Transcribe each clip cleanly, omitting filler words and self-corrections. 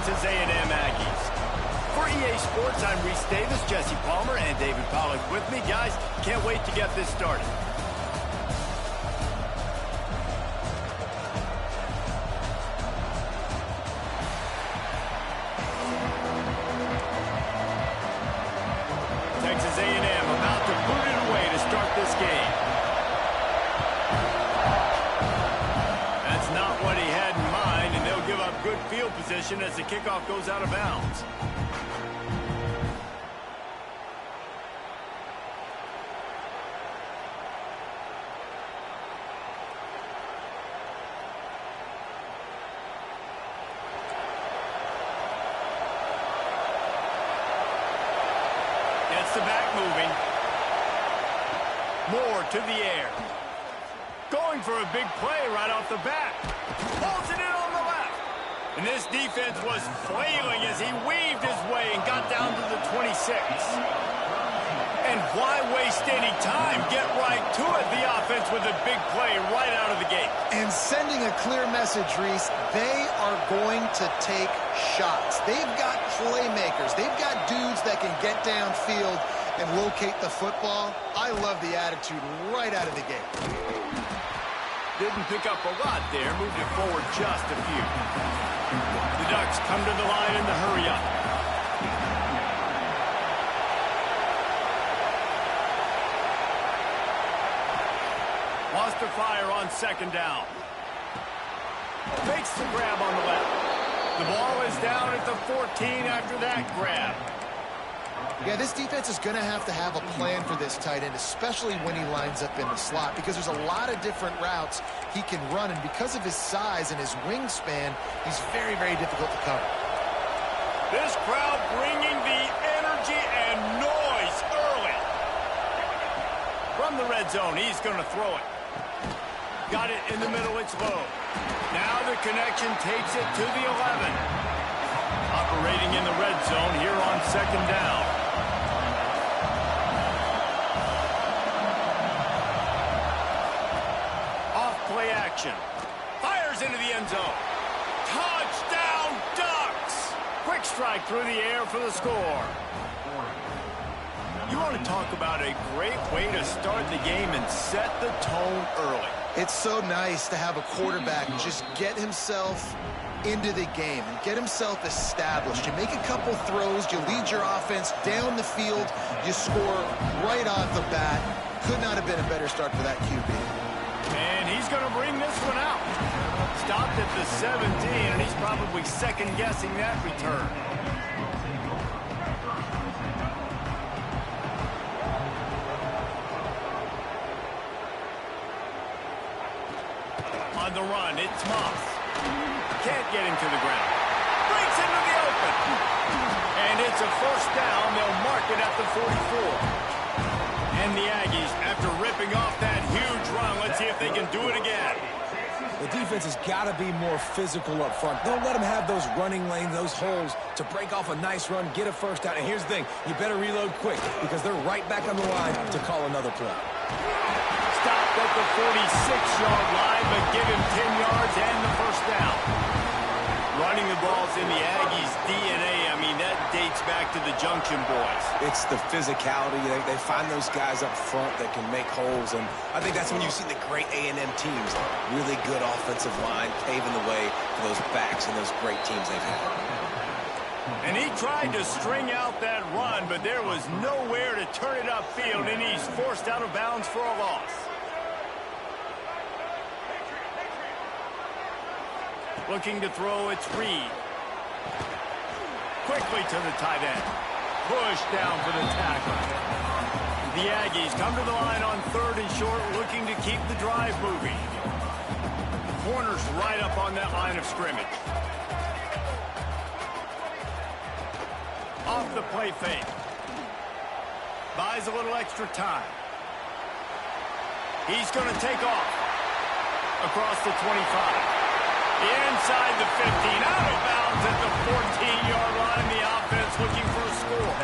Texas A&M Aggies. For EA Sports, I'm Reese Davis, Jesse Palmer, and David Pollack with me. Guys, can't wait to get this started. Texas A&M about to boot it away to start this game. That's not what he had in mind, and they'll give up good field position as the kickoff goes out of bounds. Gets the back moving. Moore to the air. Going for a big play right off the bat. Pulls it in on the left. And this defense was flailing as he weaved his way and got down to the 26. And why waste any time? Get right to it, the offense, with a big play right out of the gate. And sending a clear message, Reese, they are going to take shots. They've got playmakers. They've got dudes that can get downfield and locate the football. I love the attitude right out of the gate. Didn't pick up a lot there. Moved it forward just a few. The Ducks come to the line in the hurry-up. Lost to fire on second down. Makes the grab on the left. The ball is down at the 14 after that grab. Yeah, this defense is going to have a plan for this tight end, especially when he lines up in the slot, because there's a lot of different routes he can run, and because of his size and his wingspan, he's very, very difficult to cover. This crowd bringing the energy and noise early. From the red zone, he's going to throw it. Got it in the middle, it's low. Now the connection takes it to the 11. Operating in the red zone here on second down. Off play action. Fires into the end zone. Touchdown, Ducks! Quick strike through the air for the score. You want to talk about a great way to start the game and set the tone early. It's so nice to have a quarterback just get himself into the game and get himself established. You make a couple throws, you lead your offense down the field, you score right off the bat. Could not have been a better start for that QB. And he's going to bring this one out. Stopped at the 17, and he's probably second-guessing that return. On the run, it's Moss. Can't get him to the ground. Breaks into the open. And it's a first down. They'll mark it at the 44. And the Aggies, after ripping off that huge run, let's see if they can do it again. The defense has got to be more physical up front. Don't let them have those running lanes, those holes to break off a nice run, get a first down. And here's the thing, you better reload quick because they're right back on the line to call another play. Stopped at the 46-yard line, but give him 10 yards and the first down. Running the ball's in the Aggies' DNA. I mean, that dates back to the Junction Boys. It's the physicality. They find those guys up front that can make holes, and I think that's when you see the great A&M teams. Really good offensive line paving the way for those backs and those great teams they've had. And he tried to string out that run, but there was nowhere to turn it upfield, and he's forced out of bounds for a loss. Looking to throw, it's Reed. Quickly to the tight end. Push down for the tackle. The Aggies come to the line on third and short, looking to keep the drive moving. Corners right up on that line of scrimmage. Off the play fake. Buys a little extra time. He's going to take off. Across the 25. Inside the 15, out of bounds at the 14-yard line. The offense looking for a score.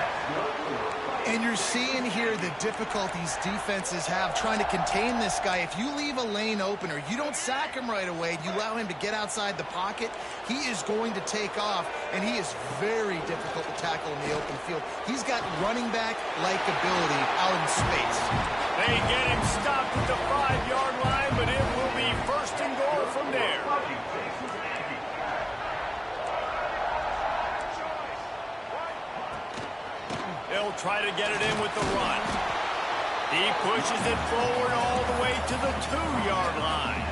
And you're seeing here the difficulties defenses have trying to contain this guy. If you leave a lane open or you don't sack him right away, you allow him to get outside the pocket, he is going to take off, and he is very difficult to tackle in the open field. He's got running back-like ability out in space. They get him stopped at the 5-yard line, but it will be first and goal from there. They'll try to get it in with the run. He pushes it forward all the way to the 2-yard line.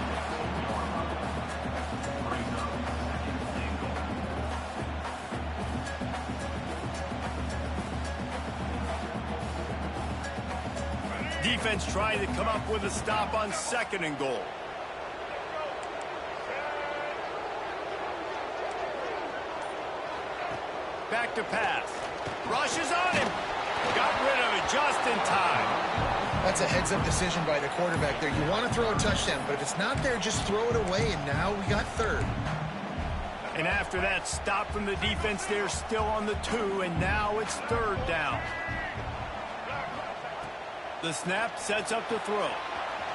Defense trying to come up with a stop on 2nd and goal. Back to pass. Rushes on him. Got rid of it just in time. That's a heads-up decision by the quarterback there. You want to throw a touchdown, but if it's not there, just throw it away, and now we got 3rd. And after that stop from the defense, they're still on the 2, and now it's 3rd down. The snap sets up the throw.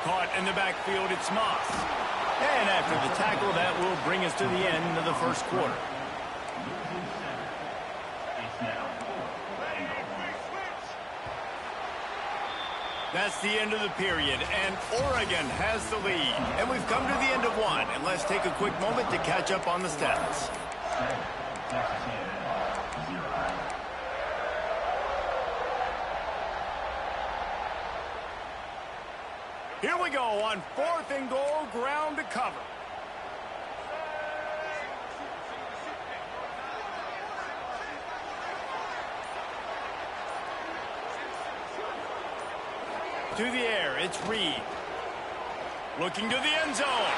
Caught in the backfield, it's Moss. And after the tackle, that will bring us to the end of the first quarter. That's the end of the period, and Oregon has the lead. And we've come to the end of one, and let's take a quick moment to catch up on the stats. Here we go on 4th and goal, ground to cover. To the air, it's Reed. Looking to the end zone.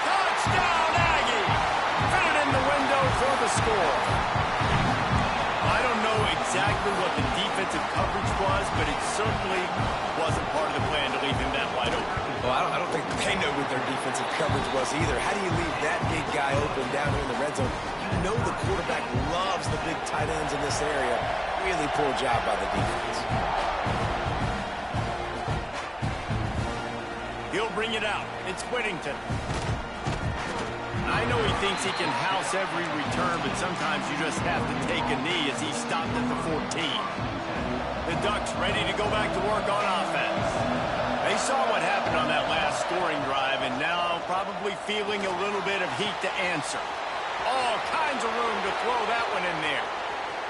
Touchdown, Aggie! Fit it in the window for the score. I don't know exactly what the defensive coverage was, but it certainly wasn't part of the plan to leave him that wide open. Well, I don't think they know what their defensive coverage was either. How do you leave that big guy open down here in the red zone? You know the quarterback loves the big tight ends in this area. Really poor job by the defense. He'll bring it out. It's Whittington. I know he thinks he can house every return, but sometimes you just have to take a knee as he stopped at the 14. The Ducks ready to go back to work on offense. They saw what happened on that last scoring drive, and now probably feeling a little bit of heat to answer. All kinds of room to throw that one in there.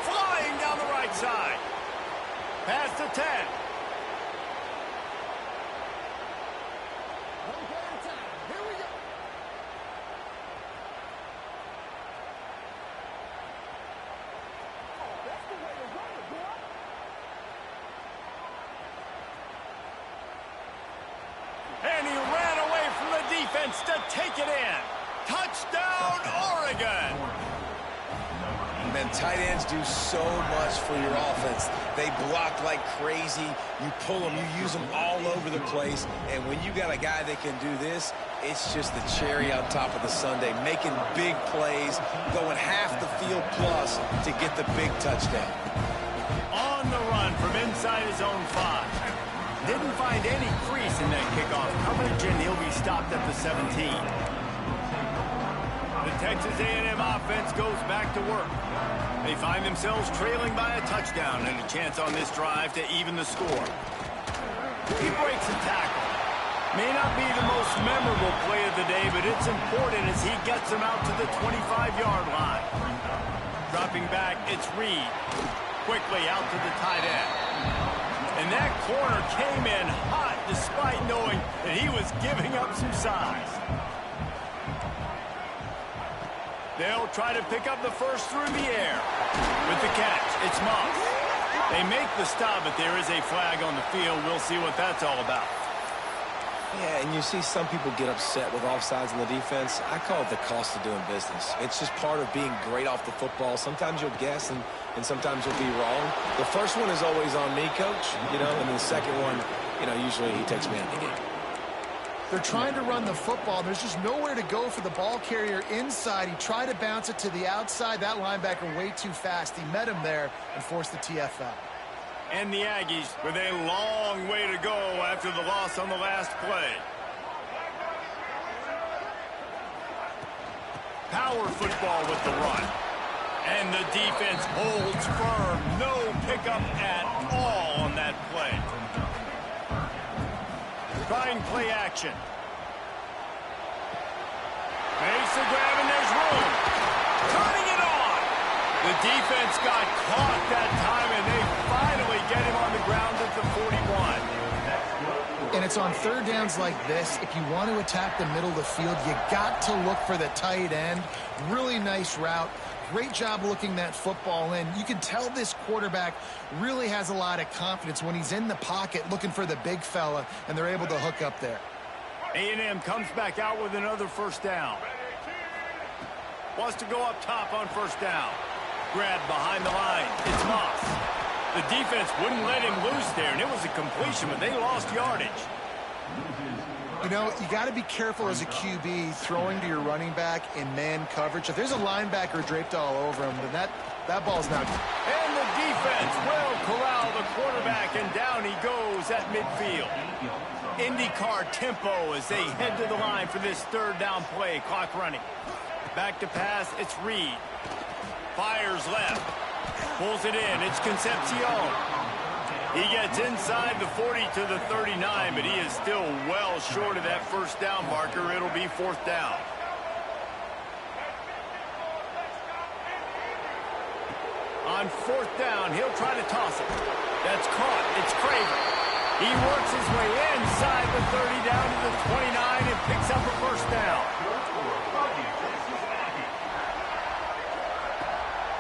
Flying down the right side. Past the 10. And he ran away from the defense to take it in. Touchdown, Oregon! Man, tight ends do so much for your offense. They block like crazy. You pull them, you use them all over the place. And when you got a guy that can do this, it's just the cherry on top of the sundae, making big plays, going half the field plus to get the big touchdown. On the run from inside his own 5. Didn't find any crease in that kickoff coverage, and he'll be stopped at the 17. The Texas A&M offense goes back to work. They find themselves trailing by a touchdown and a chance on this drive to even the score. He breaks a tackle. May not be the most memorable play of the day, but it's important as he gets him out to the 25-yard line. Dropping back, it's Reed. Quickly out to the tight end. And that corner came in hot despite knowing that he was giving up some size. They'll try to pick up the first through the air. With the catch, it's Moss. They make the stop, but there is a flag on the field. We'll see what that's all about. Yeah, and you see some people get upset with offsides in the defense. I call it the cost of doing business. It's just part of being great off the football. Sometimes you'll guess, and sometimes you'll be wrong. The first one is always on me, Coach, and the second one, usually he takes me out of the game. They're trying to run the football. There's just nowhere to go for the ball carrier inside. He tried to bounce it to the outside. That linebacker way too fast. He met him there and forced the TFL. And the Aggies with a long way to go after the loss on the last play. Power football with the run. And the defense holds firm. No pickup at all on that play. Trying play action. Makes the grab and there's room. Turning it on. The defense got caught that time and they finally get him on the ground at the 41. And it's on third downs like this. If you want to attack the middle of the field, you got to look for the tight end. Really nice route. Great job looking that football in. You can tell this quarterback really has a lot of confidence when he's in the pocket looking for the big fella, and they're able to hook up there. A&M comes back out with another first down. Wants to go up top on first down. Grab behind the line. It's Moss. The defense wouldn't let him loose there, and it was a completion, but they lost yardage. You know, you got to be careful as a QB throwing to your running back in man coverage. If there's a linebacker draped all over him, then that ball's not good. And the defense will corral the quarterback, and down he goes at midfield. IndyCar tempo as they head to the line for this third down play. Clock running. Back to pass, it's Reed. Fires left. Pulls it in, it's Concepcion. He gets inside the 40 to the 39, but he is still well short of that first down marker. It'll be fourth down. On fourth down, he'll try to toss it. That's caught. It's Craven. He works his way inside the 30 down to the 29 and picks up a first down.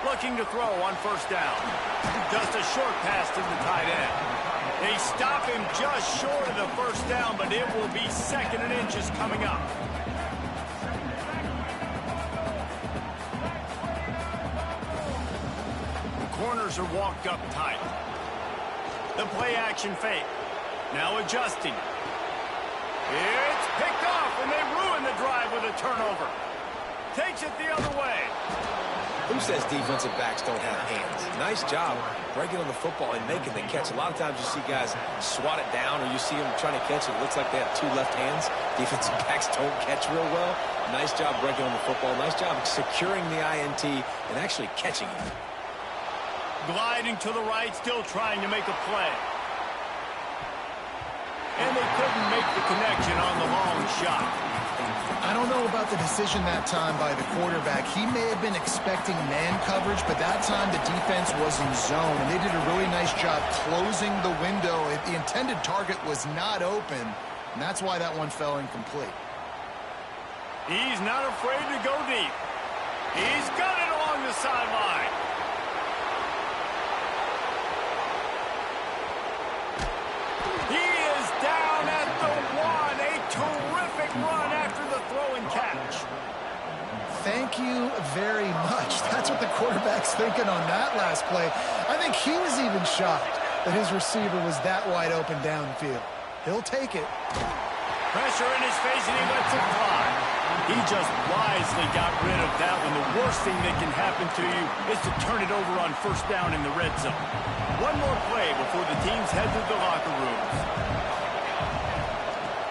Looking to throw on first down. Just a short pass to the tight end. They stop him just short of the first down, but it will be second and inches coming up. The corners are walked up tight. The play action fake. Now adjusting. It's picked off, and they ruin the drive with a turnover. Takes it the other way. Who says defensive backs don't have hands? Nice job breaking on the football and making the catch. A lot of times you see guys swat it down or you see them trying to catch it. It looks like they have two left hands. Defensive backs don't catch real well. Nice job breaking on the football. Nice job securing the INT and actually catching it. Gliding to the right, still trying to make a play. And they couldn't make the connection on the long shot. I don't know about the decision that time by the quarterback. He may have been expecting man coverage, but that time the defense was in zone, and they did a really nice job closing the window. The intended target was not open, and that's why that one fell incomplete. He's not afraid to go deep. He's got it along the sideline. He is down at the one. A terrific run after the throw and catch. Thank you very much. That's what the quarterback's thinking on that last play. I think he was even shocked that his receiver was that wide open downfield. He'll take it. Pressure in his face, and he lets it fly. He just wisely got rid of that one. The worst thing that can happen to you is to turn it over on first down in the red zone. One more play before the teams head to the locker rooms.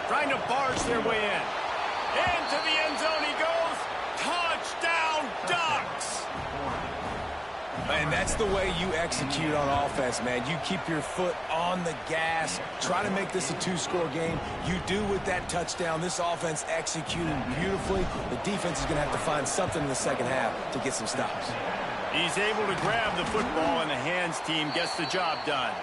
Trying to barge their way in. Into the end zone he goes. Touchdown, Ducks! And that's the way you execute on offense, man. You keep your foot on the gas. Try to make this a two-score game. You do with that touchdown. This offense executing beautifully. The defense is going to have to find something in the second half to get some stops. He's able to grab the football, and the hands team gets the job done.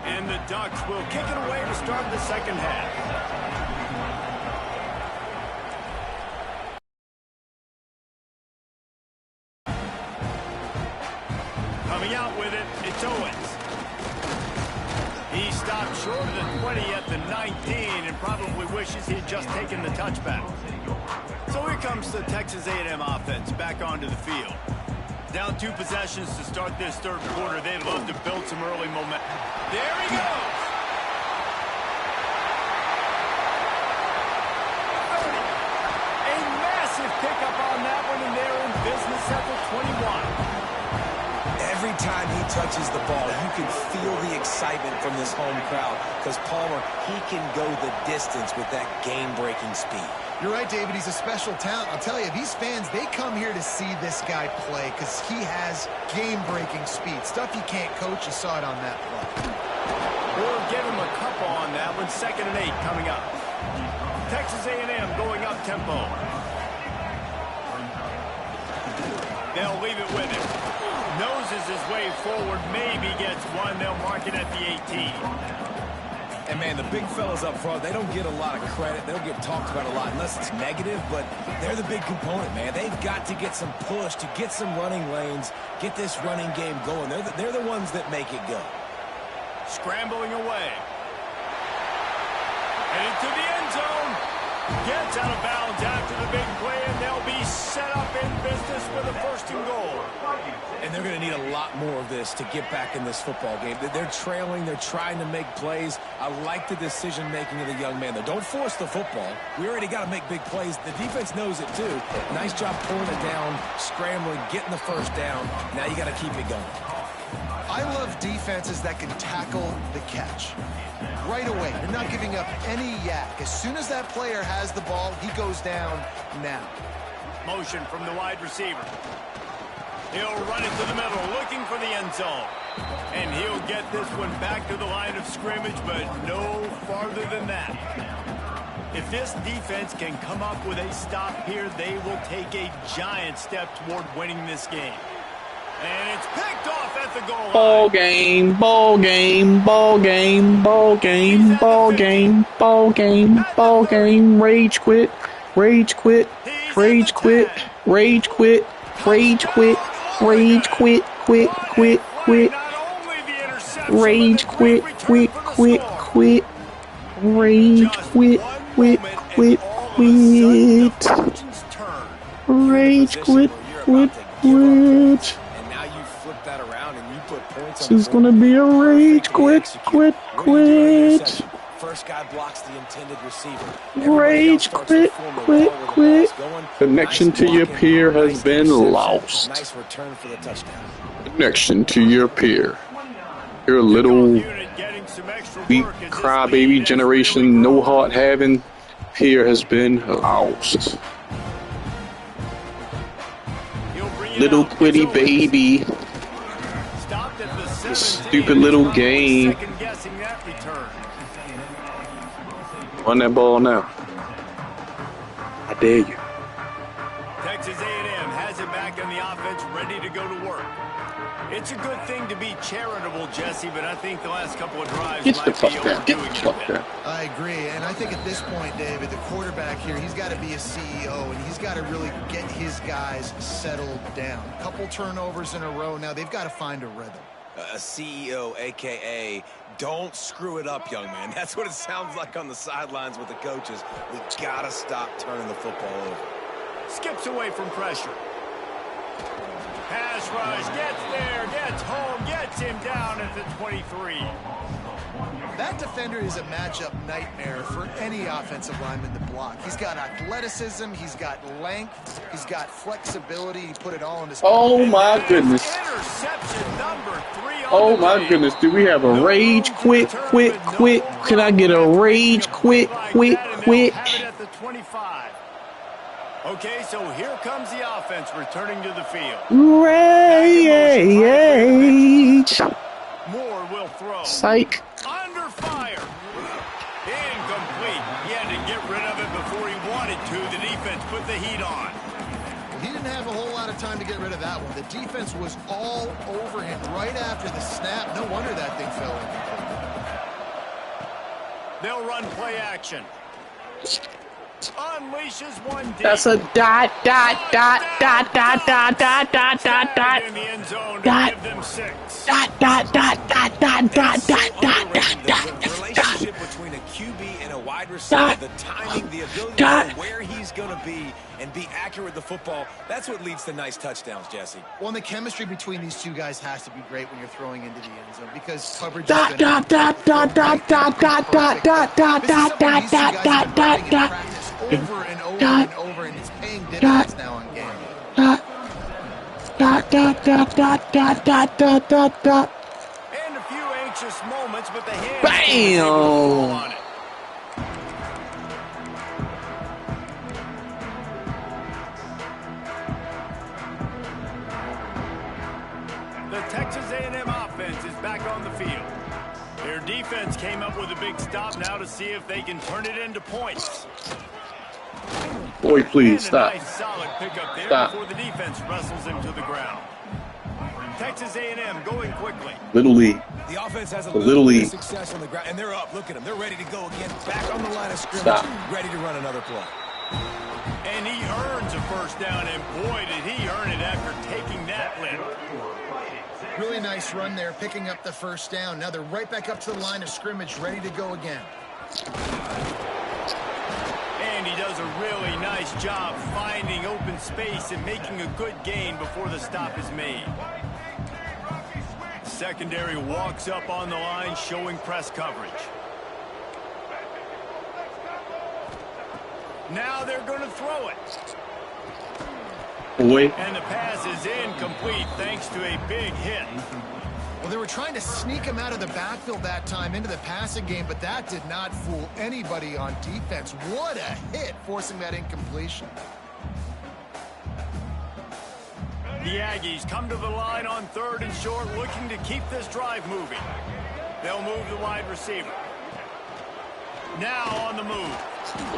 And the Ducks will kick it away to start the second half. Coming out with it, it's Owens. He stopped short of the 20 at the 19 and probably wishes he had just taken the touchback. So here comes the Texas A&M offense back onto the field. Down 2 possessions to start this third quarter. They'd love to build some early momentum. There he goes. 30. A massive pickup on that one, and they're in business at the 21. Every time he touches the ball, you can feel the excitement from this home crowd because Palmer, he can go the distance with that game-breaking speed. You're right, David. He's a special talent. I'll tell you, these fans, they come here to see this guy play because he has game-breaking speed. Stuff you can't coach. You saw it on that play. We'll give him a couple on that one. 2nd and 8 coming up. Texas A&M going up tempo. They'll leave it with him. Noses his way forward, maybe gets one. They'll mark it at the 18. And, man, the big fellas up front, they don't get a lot of credit. They don't get talked about a lot unless it's negative, but they're the big component, man. They've got to get some push, to get some running lanes, get this running game going. They're the ones that make it go. Scrambling away. And into the end zone. Gets out of bounds after the big play, and they'll be set up in business with a 1st and goal. And they're going to need a lot more of this to get back in this football game. They're trailing. They're trying to make plays. I like the decision-making of the young man, though. Don't force the football. We already got to make big plays. The defense knows it, too. Nice job pulling it down, scrambling, getting the 1st down. Now you got to keep it going. I love defenses that can tackle the catch. Right away, you're not giving up any yak. As soon as that player has the ball, he goes down now. Motion from the wide receiver. He'll run it to the middle, looking for the end zone. And he'll get this one back to the line of scrimmage, but no farther than that. If this defense can come up with a stop here, they will take a giant step toward winning this game. And it's picked off at the goal line. Ball game, ball game, ball game, ball game, ball game, ball game, ball game. Rage quit, rage quit, rage quit, rage quit, rage quit, rage quit, quit, quit, quit. Rage quit, quit, quit, quit. Rage quit, quit, quit, quit. Rage quit, quit, quit. This is gonna be a rage quit. First guy blocks the intended receiver. Rage quit. Connection to your peer has been lost. Nice return for the touchdown. Connection to your peer. Your little weak crybaby generation, no heart having peer has been lost. Little quitty baby. Stupid little game. Run that ball now. I dare you. Texas A&M has it back in the offense, ready to go to work. It's a good thing to be charitable, Jesse, but I think the last couple of drives Get the might be fuck down. Get the overdoing fuck it. down. I agree, and I think at this point, David, the quarterback here, he's got to be a CEO, and he's got to really get his guys settled down. A couple turnovers in a row. Now they've got to find a rhythm. A CEO, a.k.a. don't screw it up, young man. That's what it sounds like on the sidelines with the coaches. We got to stop turning the football over. Skips away from pressure. Pass rush, gets there, gets home, gets him down at the 23. That defender is a matchup nightmare for any offensive lineman to block. He's got athleticism, he's got length, he's got flexibility. He put it all in his Oh my goodness. Interception number 3 on Oh the my day. goodness. Do we have a rage quit? Can I get a rage quit? Have it at the 25. Okay, so here comes the offense returning to the field. Rage. Moore will throw. Psych. Under fire. Incomplete. He had to get rid of it before he wanted to. The defense put the heat on. He didn't have a whole lot of time to get rid of that one. The defense was all over him right after the snap. No wonder that thing fell incomplete. They'll run play action. Unleashes one deep. That's a dot. In the end zone to Dot. give them 6. The relationship between a QB QB and a wide receiver, the timing, the ability to know where he's going to be and be accurate with the football, that's what leads to nice touchdowns, Jesse. Well, and the chemistry between these two guys has to be great when you're throwing into the end zone because coverage is Dot, going to dot, dot, dot, dot, dot, dot, dot, dot, dot, dot, dot, dot, dot, dot, practice over and over and over, and it's paying dividends now on game. dot, dot, dot, dot, dot, dot, dot, dot, dot, dot. And a few anxious moments, but the hands Bam! on it. The Texas A&M offense is back on the field. Their defense came up with a big stop now to see if they can turn it into points. Boy, please, And stop. a nice solid pickup there Stop. before the defense wrestles him to the ground. Texas A&M going quickly. Little League. The offense has a Little bit League. of success on the ground, and they're up. Look at them. They're ready to go again. Back on the line of scrimmage, Stop. ready to run another play. And he earns a first down, and boy, did he earn it after taking that lift. Really nice run there, picking up the first down. Now they're right back up to the line of scrimmage, ready to go again. And he does a really nice job finding open space and making a good gain before the stop is made. Secondary walks up on the line, showing press coverage. Now they're going to throw it. Boy. And the pass is incomplete thanks to a big hit. Well, they were trying to sneak him out of the backfield that time into the passing game, but that did not fool anybody on defense. What a hit, forcing that incompletion. The Aggies come to the line on 3rd and short, looking to keep this drive moving. They'll move the wide receiver. Now on the move.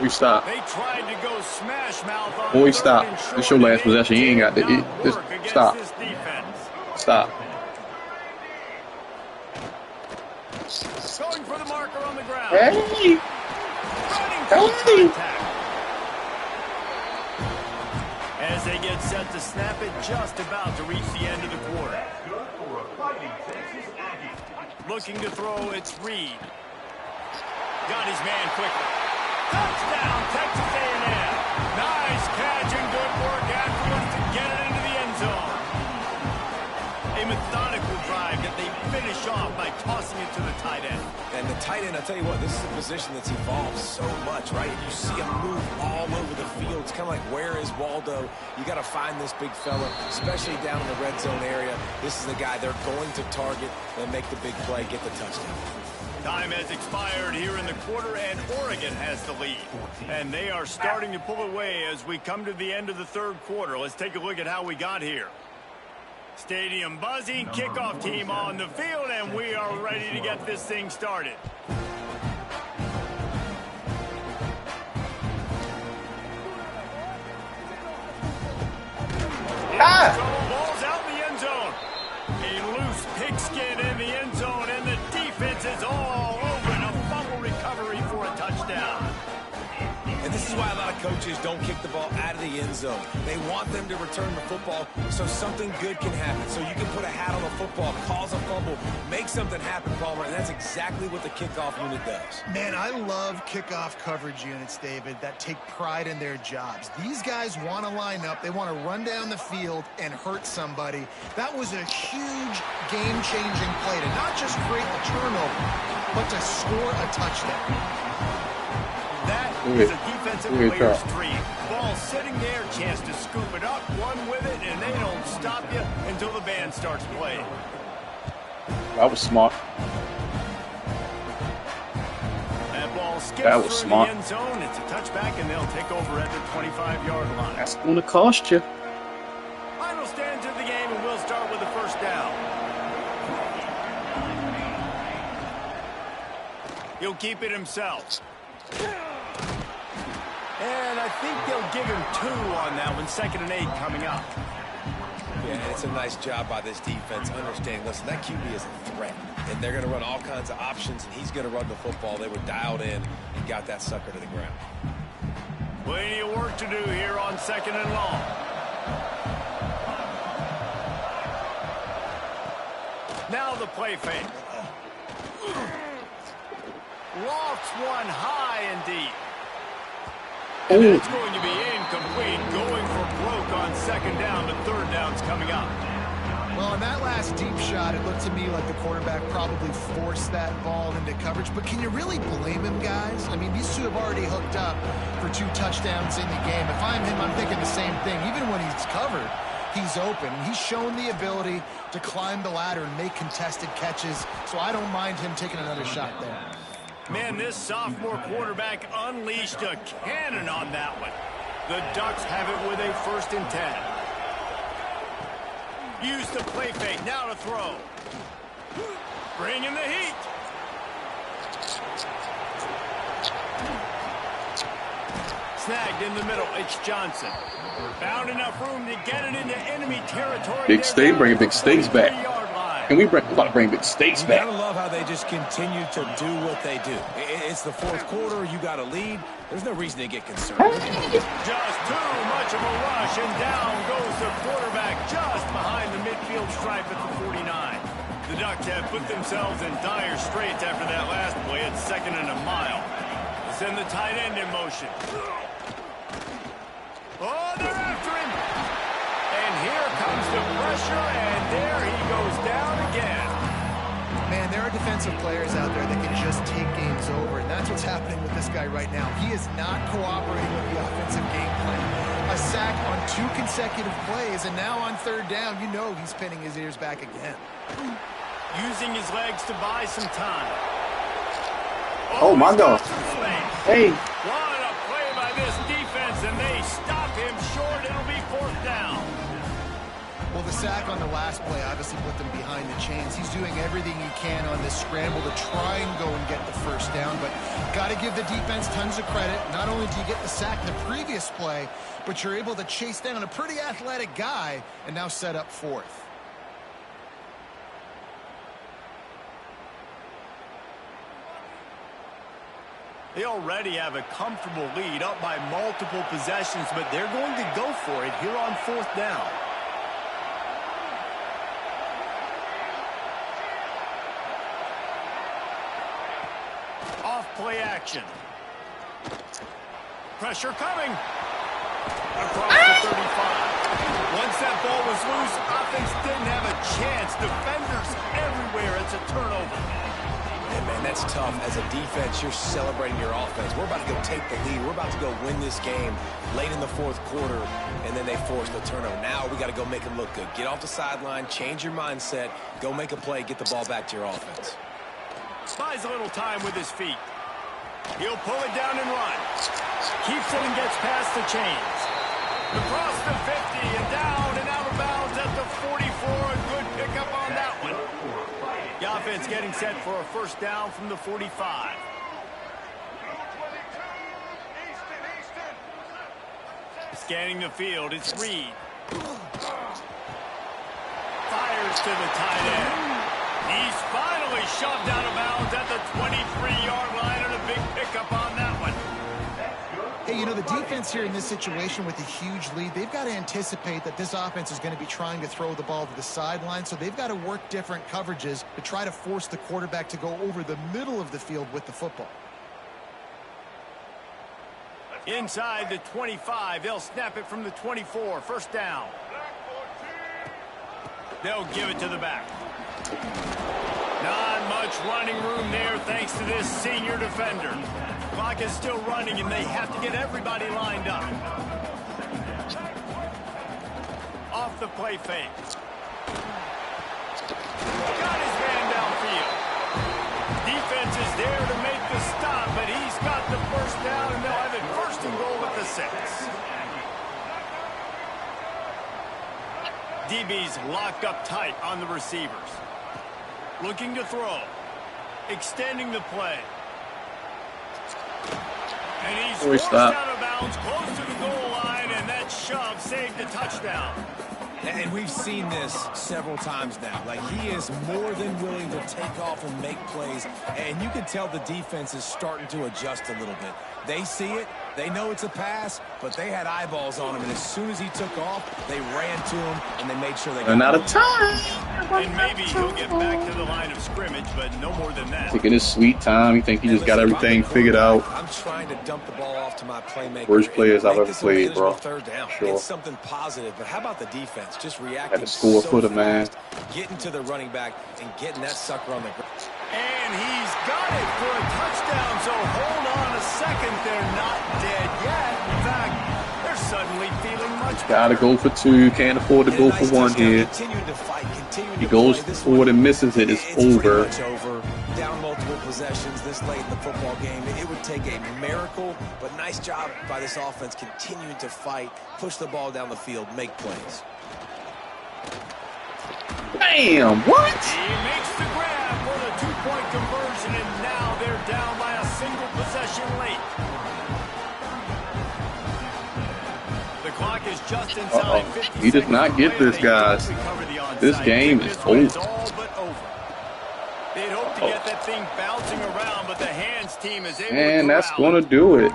Boy, stop. They tried to go smash mouth on Boy, 3rd stop. and short, This your last and it possession. You ain't got to did eat. not Just work against stop. this defense. Stop. Going for the marker on the ground. Hey! Running Hey! through contact. As they get set to snap it, just about to reach the end of the quarter. Looking to throw, it's Reed. Got his man quickly. Touchdown, Texas A&M. Nice catch and good work afterwards to get it into the end zone. A methodical drive that they finish off by tossing it to the tight end. And the tight end, I'll tell you what, this is a position that's evolved so much, right? You see him move all over the field. It's kind of like, where is Waldo? You got to find this big fella, especially down in the red zone area. This is the guy they're going to target and make the big play, get the touchdown. Time has expired here in the quarter, and Oregon has the lead. And they are starting to pull away as we come to the end of the 3rd quarter. Let's take a look at how we got here. Stadium buzzing, kickoff team on the field, and we are ready to get this thing started. Ball's out in the end zone. A loose pigskin in the end zone, and the defense is all over, and a fumble recovery for a touchdown. And this is why a lot of coaches don't kick the ball out of the end zone. They want them to return the football so something good can happen. So you can put a hat on the football, cause a fumble, make something happen, Palmer, and that's exactly what the kickoff unit does. Man, I love kickoff coverage units, David, that take pride in their jobs. These guys want to line up. They want to run down the field and hurt somebody. That was a huge game-changing play to not just create the turnover, but to score a touchdown. That is a defensive player's dream. Ball sitting there, chance to scoop it up, run with it, and they don't stop you until the band starts playing. That was smart. That ball skips That was through smart. the end zone. It's a touchback, and they'll take over at the 25-yard line. That's going to cost you. Final stands of the game, and we'll start with the first down. He'll keep it himself. And I think they'll give him 2 on that one. 2nd and 8 coming up. Yeah, it's a nice job by this defense understanding, listen, that QB is a threat. And they're going to run all kinds of options, and he's going to run the football. They were dialed in and got that sucker to the ground. Plenty of work to do here on 2nd and long. Now the play fake. lofts one high and deep. Ooh. And that's going to be incomplete, going for broke on second down, but third down's coming up. Well, on that last deep shot, it looked to me like the quarterback probably forced that ball into coverage. But can you really blame him, guys? I mean, these two have already hooked up for 2 touchdowns in the game. If I'm him, I'm thinking the same thing. Even when he's covered, he's open. He's shown the ability to climb the ladder and make contested catches, so I don't mind him taking another shot there. Man, this sophomore quarterback unleashed a cannon on that one. The Ducks have it with a 1st and 10. Use the play fake, now to throw. Bring in the heat. Snagged in the middle, it's Johnson. Found enough room to get it into enemy territory. Big Steak, bringing Big Steaks back. Can we about to bring Big Steaks You back? gotta love how they just continue to do what they do. It's the 4th quarter. You got a lead. There's no reason to get concerned. Just too much of a rush, and down goes the quarterback just behind the midfield stripe at the 49. The Ducks have put themselves in dire straits after that last play at 2nd and a mile. Send the tight end in motion. Oh, they're after him. And here comes the pressure, and there he goes down again. Man, there are defensive players out there that can just take games over, and that's what's happening with this guy right now. He is not cooperating with the offensive game plan. A sack on 2 consecutive plays, and now on 3rd down, you know he's pinning his ears back again. Using his legs to buy some time. Oh, my God. Hey. What a play by this defense, and they stop him short. It'll be 4th down. Well, the sack on the last play obviously put them behind the chains. He's doing everything he can on this scramble to try and go and get the 1st down, but got to give the defense tons of credit. Not only do you get the sack in the previous play, but you're able to chase down a pretty athletic guy and now set up 4th. They already have a comfortable lead, up by multiple possessions, but they're going to go for it here on 4th down. Off play action. Pressure coming. Across the 35. Once that ball was loose, offense didn't have a chance. Defenders everywhere. It's a turnover. And man, that's tough. As a defense, you're celebrating your offense. We're about to go take the lead. We're about to go win this game late in the 4th quarter, and then they force the turnover. Now we got to go make them look good. Get off the sideline, change your mindset, go make a play, get the ball back to your offense. Buys a little time with his feet. He'll pull it down and run. Keeps it and gets past the chains. Across the 50 and down and out of bounds at the 44. A good pickup on that one. The offense getting set for a 1st down from the 45. Scanning the field, it's Reed. Fires to the tight end. He's finally shoved out of bounds at the 23-yard line, and a big pickup on that one. Hey, you know, the defense here in this situation with a huge lead, they've got to anticipate that this offense is going to be trying to throw the ball to the sideline, so they've got to work different coverages to try to force the quarterback to go over the middle of the field with the football. Inside the 25, they'll snap it from the 24. 1st down. They'll give it to the back. Not much running room there thanks to this senior defender. Clock is still running, and they have to get everybody lined up. Off the play fake. Got his man downfield. Defense is there to make the stop, but he's got the 1st down, and they'll have it 1st and goal at the 6. DB's locked up tight on the receivers. Looking to throw. Extending the play. And he's forced out of bounds close to the goal line, and that shove saved the touchdown. And we've seen this several times now. Like, he is more than willing to take off and make plays, and you can tell the defense is starting to adjust a little bit. They see it, They know it's a pass, but they had eyeballs on him, and as soon as he took off, they ran to him, and they made sure they got Run out of time. And maybe he'll get back to the line of scrimmage, but no more than that. Taking his sweet time. You think he just got everything figured out. I'm trying to dump the ball off to my playmaker. Worst players I've ever Make this a played, bro. manageable third down. Sure. It's something positive, but how about the defense? Just reacting Had to score so for the man. fast, getting to the running back and getting that sucker on the ground. And he's got it for a touchdown, so hold on a second. They're not dead yet. In fact, they're suddenly feeling much better. Gotta go for two. Can't afford to go for one here. He goes forward and misses it. It's over. Down multiple possessions this late in the football game. It would take a miracle, but nice job by this offense continuing to fight, push the ball down the field, make plays. Bam! What? He makes the grab for the two-point conversion, and now they're down by a single possession late. The clock is just inside 50 He does not get this, guys. This game is over. They'd hope to get that thing bouncing around, but the hands team is able to And that's corral going to do it.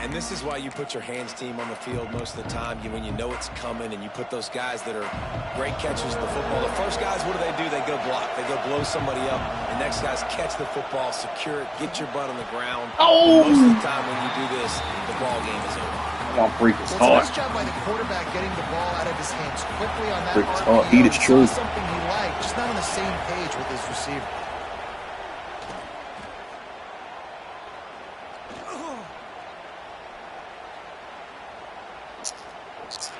And this is why you put your hands team on the field most of the time, when you know it's coming, and you put those guys that are great catchers of the football. The first guys, what do? They go block. They go blow somebody up. The next guys catch the football, secure it, get your butt on the ground. Oh! Most of the time when you do this, the ball game is over. Come on, freak is Well, hard. it's a nice job by the quarterback getting the ball out of his hands quickly on that Freak is RPO. hard. He is true. Something he liked, just not on the same page with his receiver.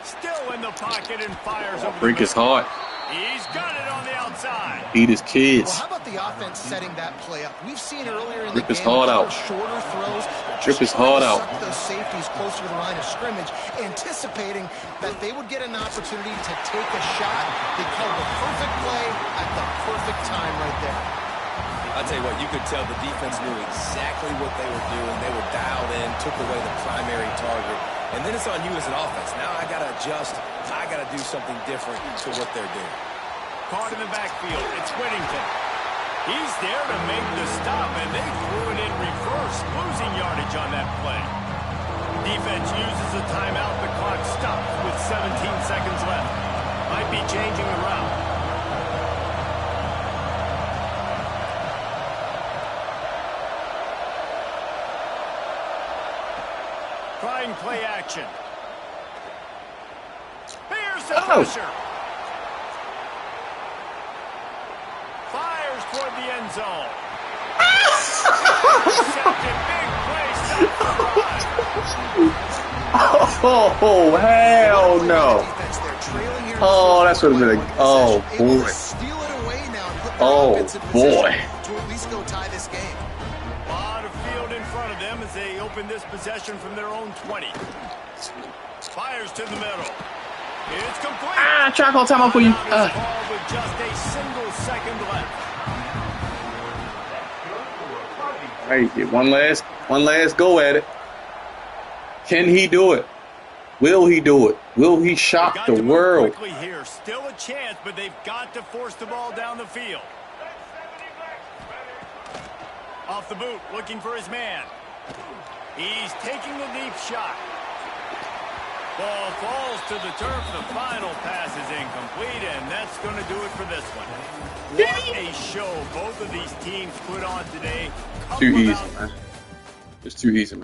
Still in the pocket and fires over Freak the is hard. He's got it on the outside. Eat his kids. Well, how about the offense setting that play up? We've seen earlier in Rip the his game heart out. shorter throws. Rip his heart out. Suck those safeties closer to the line of scrimmage, anticipating that they would get an opportunity to take a shot. They called the perfect play at the perfect time right there. I'll tell you what, you could tell the defense knew exactly what they were doing. They were dialed in, took away the primary target. And then it's on you as an offense. Now I got to adjust. I got to do something different to what they're doing. Caught in the backfield. It's Whittington. He's there to make the stop, and they threw it in reverse, losing yardage on that play. Defense uses a timeout. The clock stops with 17 seconds left. Might be changing the route. Trying play action. Here's the pressure. Fires toward the end zone. Intercepted. Big play. Oh, hell no. Oh, that's what it been. Oh, boy. Oh, boy. To at least go tie this game. A lot of field in front of them as they open this possession from their own 20. Fires to the middle. It's complete. Ah, try to call timeout for you. Ball with just a single second left. Right, get one last go at it. Can he do it? Will he do it? Will he shock the world? Quickly here. Still a chance, but they've got to force the ball down the field. Off the boot, looking for his man. He's taking the deep shot. Ball falls to the turf. The final pass is incomplete, and that's going to do it for this one. What a show both of these teams put on today. Too easy, man. It's too easy, man.